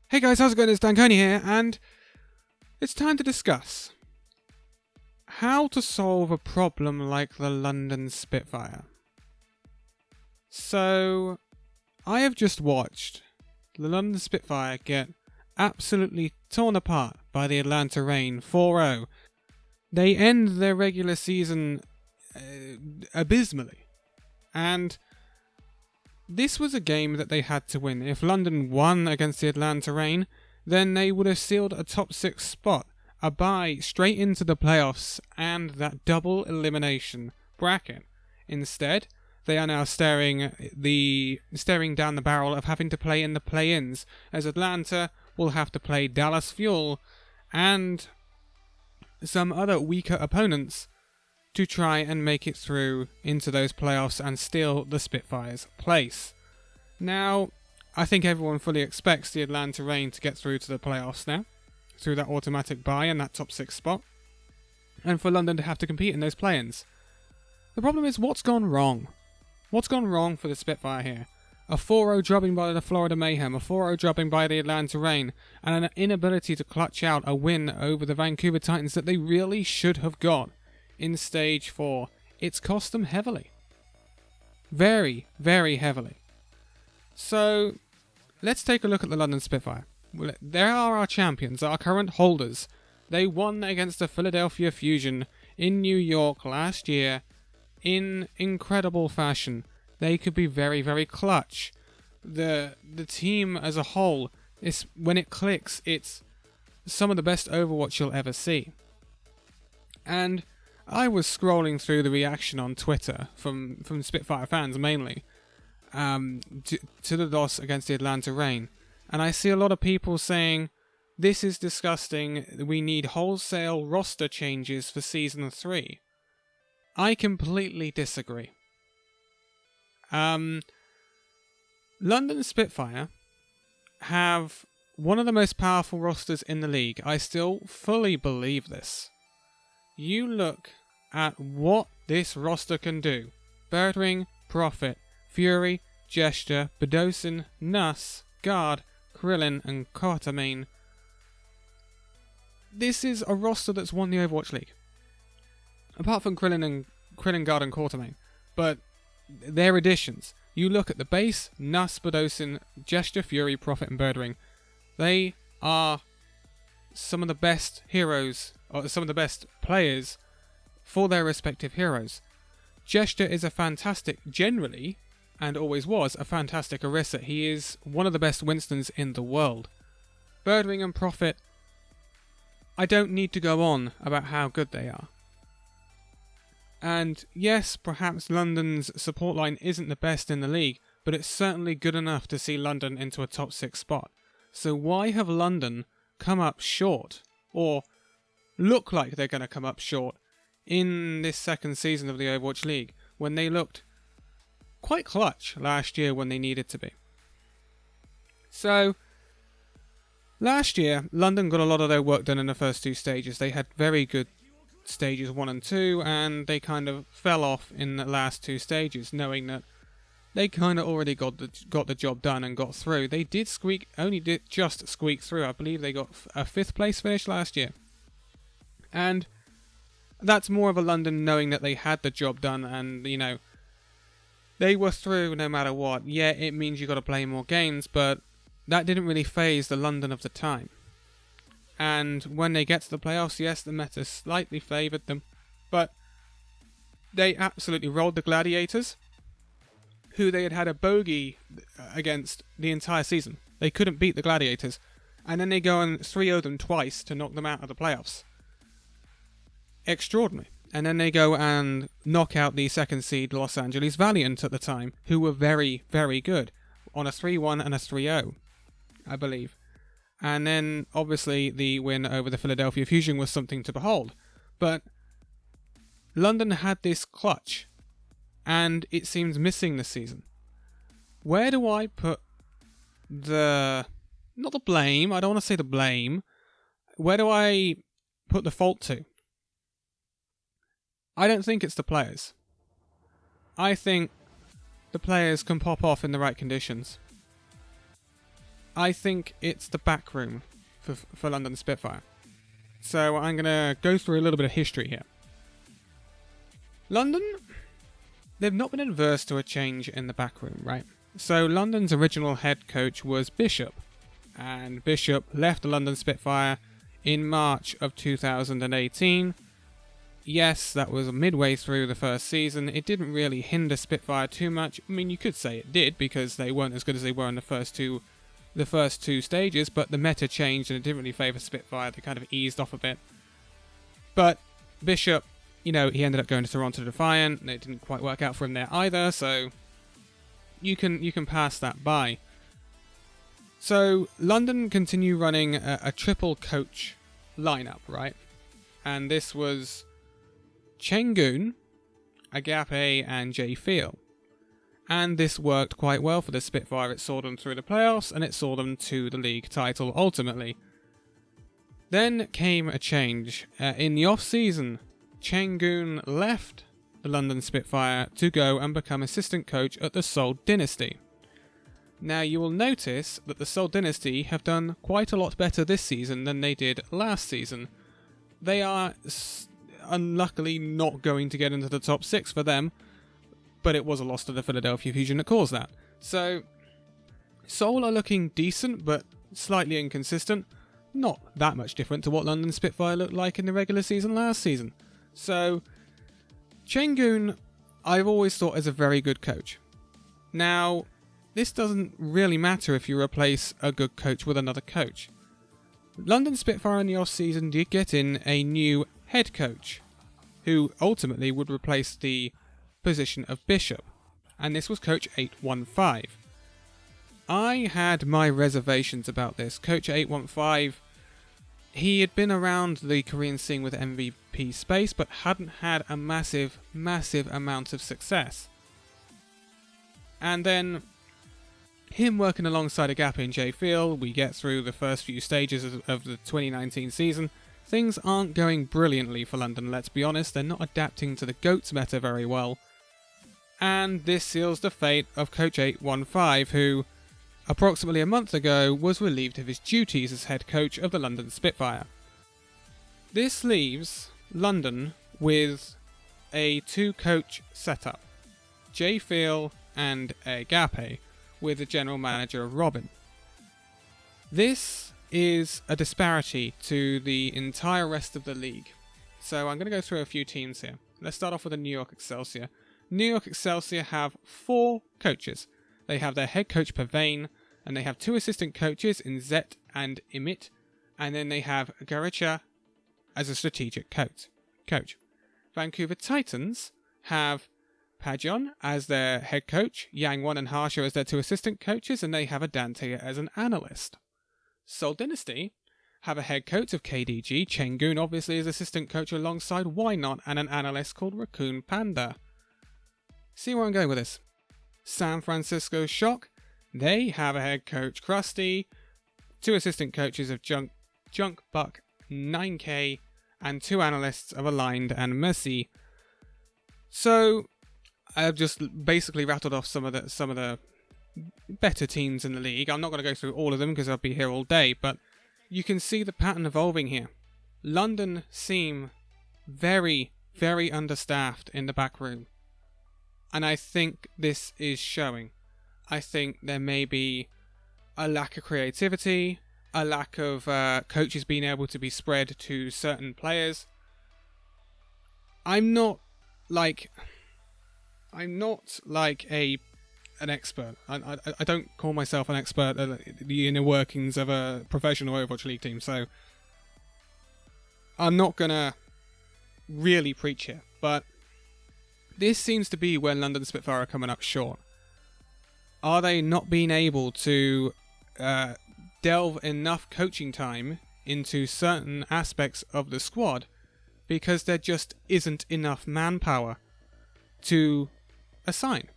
Hey guys, how's it going? It's Danconia here, and it's time to discuss how to solve a problem like the London Spitfire. So, I have just watched the London Spitfire get absolutely torn apart by the Atlanta Reign 4-0. They end their regular season abysmally, and this was a game that they had to win. If London won against the Atlanta Reign, then they would have sealed a top 6 spot, a bye straight into the playoffs, and that double elimination bracket. Instead, they are now staring down the barrel of having to play in the play-ins, as Atlanta will have to play Dallas Fuel and some other weaker opponents to try and make it through into those playoffs and steal the Spitfire's place. Now, I think everyone fully expects the Atlanta Reign to get through to the playoffs now, through that automatic bye and that top 6 spot, and for London to have to compete in those play-ins. The problem is, what's gone wrong? What's gone wrong for the Spitfire here? A 4-0 drubbing by the Florida Mayhem, a 4-0 drubbing by the Atlanta Reign, and an inability to clutch out a win over the Vancouver Titans that they really should have got in Stage 4. It's cost them heavily. Very, very heavily. So, let's take a look at the London Spitfire. There are our champions, our current holders. They won against the Philadelphia Fusion in New York last year in incredible fashion. They could be very, very clutch. The team as a whole, when it clicks, it's some of the best Overwatch you'll ever see. And I was scrolling through the reaction on Twitter from Spitfire fans mainly to the loss against the Atlanta Reign, and I see a lot of people saying, this is disgusting, we need wholesale roster changes for Season 3. I completely disagree. London Spitfire have one of the most powerful rosters in the league. I still fully believe this. You look at what this roster can do. Birdwing, Prophet, Fury, Gesture, Bedosin, Nuss, Guard, Krillin, and Quartermain. This is a roster that's won the Overwatch League. Apart from Krillin, Guard, and Quartermain. But their additions. You look at the base, Nuss, Bedosin, Gesture, Fury, Prophet, and Birdwing. They are some of the best heroes, or some of the best players for their respective heroes. Gesture is a fantastic, generally, and always was, a fantastic Orisa. He is one of the best Winstons in the world. Birdwing and Prophet, I don't need to go on about how good they are. And yes, perhaps London's support line isn't the best in the league, but it's certainly good enough to see London into a top 6 spot. So why have London come up short, or look like they're going to come up short, in this second season of the Overwatch League, when they looked quite clutch last year when they needed to be? So, last year, London got a lot of their work done in the first 2 stages. They had very good stages 1 and 2, and they kind of fell off in the last 2 stages, knowing that they kind of already got the job done and got through. They did just squeak through. I believe they got a 5th place finish last year. And that's more of a London knowing that they had the job done and, you know, they were through no matter what. Yeah, it means you got to play more games, but that didn't really faze the London of the time. And when they get to the playoffs, yes, the meta slightly favoured them, but they absolutely rolled the Gladiators, who they had a bogey against the entire season. They couldn't beat the Gladiators, and then they go and 3-0 them twice to knock them out of the playoffs. Extraordinary. And then they go and knock out the 2nd seed Los Angeles Valiant at the time, who were very, very good, on a 3-1 and a 3-0, I believe. And then, obviously, the win over the Philadelphia Fusion was something to behold. But London had this clutch, and it seems missing this season. Where do I put not the blame, I don't want to say the blame, where do I put the fault to? I don't think it's the players. I think the players can pop off in the right conditions. I think it's the back room for London Spitfire. So I'm going to go through a little bit of history here. London, they've not been adverse to a change in the back room, right? So London's original head coach was Bishop, and Bishop left the London Spitfire in March of 2018. Yes, that was midway through the first season. It didn't really hinder Spitfire too much. I mean, you could say it did, because they weren't as good as they were in the first two stages, but the meta changed and it didn't really favour Spitfire. They kind of eased off a bit. But Bishop, he ended up going to Toronto Defiant, and it didn't quite work out for him there either, so you can pass that by. So London continue running a triple coach lineup, right? And this was Chengun, Agape, and Jay Feel. And this worked quite well for the Spitfire. It saw them through the playoffs, and it saw them to the league title ultimately. Then came a change. In the off-season, Chengun left the London Spitfire to go and become assistant coach at the Seoul Dynasty. Now you will notice that the Seoul Dynasty have done quite a lot better this season than they did last season. They are unluckily not going to get into the top 6 for them, but it was a loss to the Philadelphia Fusion that caused that. So Seoul are looking decent but slightly inconsistent. Not that much different to what London Spitfire looked like in the regular season last season. So Chengun, I've always thought is a very good coach. Now, this doesn't really matter if you replace a good coach with another coach. London Spitfire in the off-season did get in a new head coach, who ultimately would replace the position of Bishop, and this was Coach 815. I had my reservations about this. Coach 815, he had been around the Korean scene with MVP space, but hadn't had a massive amount of success. And then him working alongside Agape and Jay Field, we get through the first few stages of the 2019 season. Things aren't going brilliantly for London, let's be honest. They're not adapting to the GOATS meta very well. And this seals the fate of Coach 815, who, approximately a month ago, was relieved of his duties as head coach of the London Spitfire. This leaves London with a 2-coach setup, Jay Field and Agape, with the general manager Robin. This is a disparity to the entire rest of the league. So I'm going to go through a few teams here. Let's start off with the New York Excelsior. New York Excelsior have 4 coaches. They have their head coach Pavane, and they have 2 assistant coaches in Zet and Imit, and then they have Garicha as a strategic coach. Vancouver Titans have Pajon as their head coach, Yang1 and Harsha as their 2 assistant coaches, and they have a Dante as an analyst. Seoul Dynasty have a head coach of KDG, Chengun obviously as assistant coach alongside Why Not, and an analyst called Raccoon Panda. See where I'm going with this? San Francisco Shock, they have a head coach, Krusty, 2 assistant coaches of Junk Buck, 9K, and 2 analysts of Aligned and Messi. So I've just basically rattled off some of the better teams in the league. I'm not going to go through all of them because I'll be here all day, but you can see the pattern evolving here. London seem very, very understaffed in the back room, and I think this is showing. I think there may be a lack of creativity, a lack of coaches being able to be spread to certain players. I'm not like an expert. I don't call myself an expert at the inner workings of a professional Overwatch League team, so I'm not gonna really preach here, but this seems to be where London Spitfire are coming up short. Are they not being able to delve enough coaching time into certain aspects of the squad because there just isn't enough manpower to assign?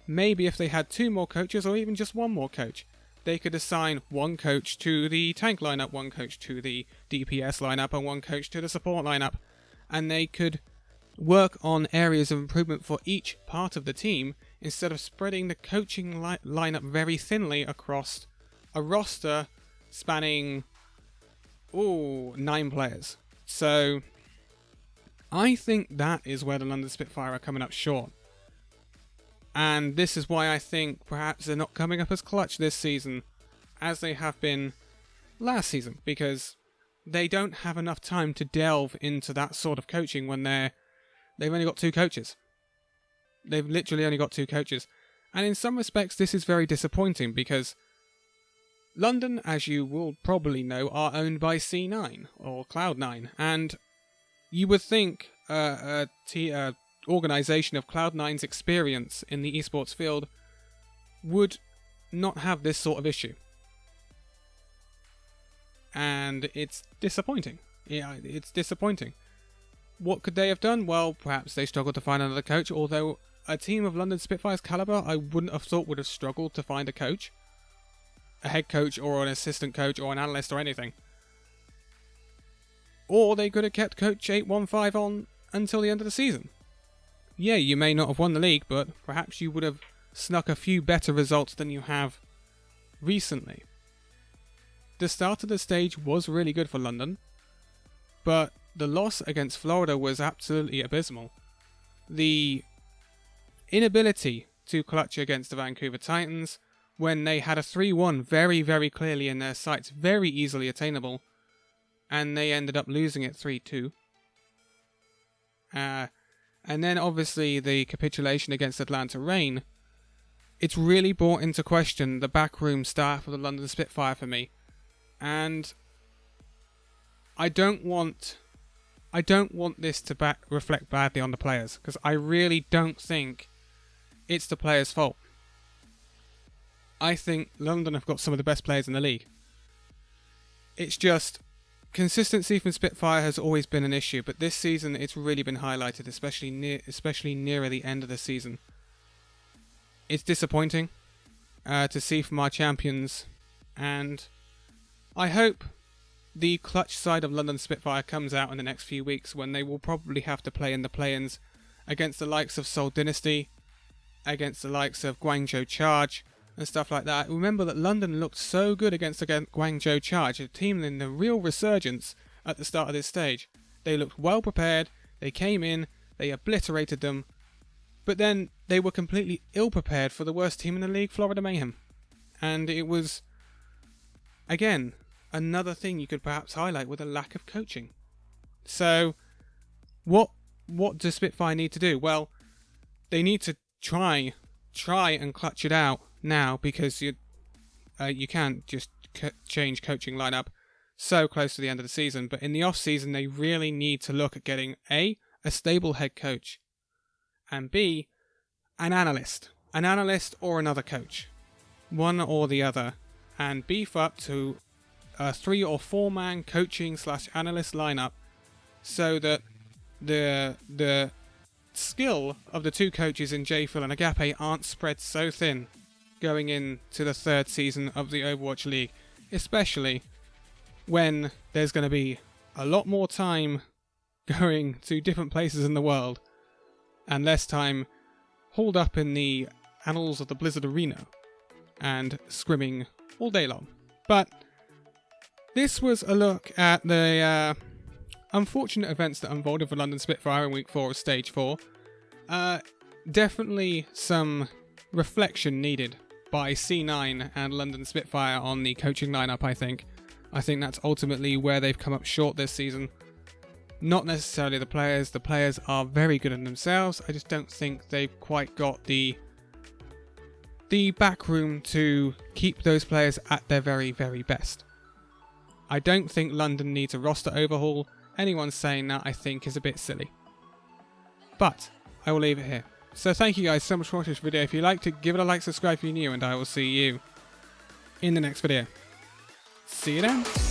Maybe if they had 2 more coaches or even just 1 more coach, they could assign 1 coach to the tank lineup, 1 coach to the DPS lineup, and 1 coach to the support lineup, and they could work on areas of improvement for each part of the team instead of spreading the coaching lineup very thinly across a roster spanning 9 players. So I think that is where the London Spitfire are coming up short. And this is why I think perhaps they're not coming up as clutch this season as they have been last season, because they don't have enough time to delve into that sort of coaching when they've only got 2 coaches. They've literally only got 2 coaches. And in some respects this is very disappointing, because London, as you will probably know, are owned by C9 or Cloud9, and you would think organisation of Cloud9's experience in the esports field would not have this sort of issue. And it's disappointing. Yeah, it's disappointing. What could they have done? Well, perhaps they struggled to find another coach, although a team of London Spitfire's calibre I wouldn't have thought would have struggled to find a coach. A head coach or an assistant coach or an analyst or anything. Or they could have kept Coach 815 on until the end of the season. Yeah, you may not have won the league, but perhaps you would have snuck a few better results than you have recently. The start of the stage was really good for London, but the loss against Florida was absolutely abysmal. The inability to clutch against the Vancouver Titans, when they had a 3-1 very, very clearly in their sights, very easily attainable, and they ended up losing it 3-2. And then obviously the capitulation against Atlanta Reign, it's really brought into question the backroom staff of the London Spitfire for me. And I don't want this to reflect badly on the players, because I really don't think it's the players' fault. I think London have got some of the best players in the league. It's just consistency from Spitfire has always been an issue, but this season it's really been highlighted, especially nearer the end of the season. It's disappointing to see from our champions, and I hope the clutch side of London Spitfire comes out in the next few weeks, when they will probably have to play in the play-ins against the likes of Seoul Dynasty, against the likes of Guangzhou Charge, and stuff like that. Remember that London looked so good against Guangzhou Charge, a team in the real resurgence at the start of this stage. They looked well prepared, they came in, they obliterated them, but then they were completely ill-prepared for the worst team in the league, Florida Mayhem. And it was, again, another thing you could perhaps highlight with a lack of coaching. So, what does Spitfire need to do? Well, they need to try and clutch it out now, because you can't just change coaching lineup so close to the end of the season. But in the off season, they really need to look at getting a stable head coach, and B, an analyst or another coach, one or the other, and beef up to a 3 or 4 man coaching / analyst lineup, so that the skill of the 2 coaches in JFil and Agape aren't spread so thin going into the 3rd season of the Overwatch League, especially when there's going to be a lot more time going to different places in the world and less time hauled up in the annals of the Blizzard Arena and scrimming all day long. But this was a look at the unfortunate events that unfolded for London Spitfire in Week 4 of Stage 4. Definitely some reflection needed by C9 and London Spitfire on the coaching lineup, I think. I think that's ultimately where they've come up short this season. Not necessarily the players. The players are very good in themselves. I just don't think they've quite got the back room to keep those players at their very, very best. I don't think London needs a roster overhaul. Anyone saying that, I think, is a bit silly. But I will leave it here. So thank you guys so much for watching this video. If you liked it, give it a like, subscribe if you're new, and I will see you in the next video. See you then.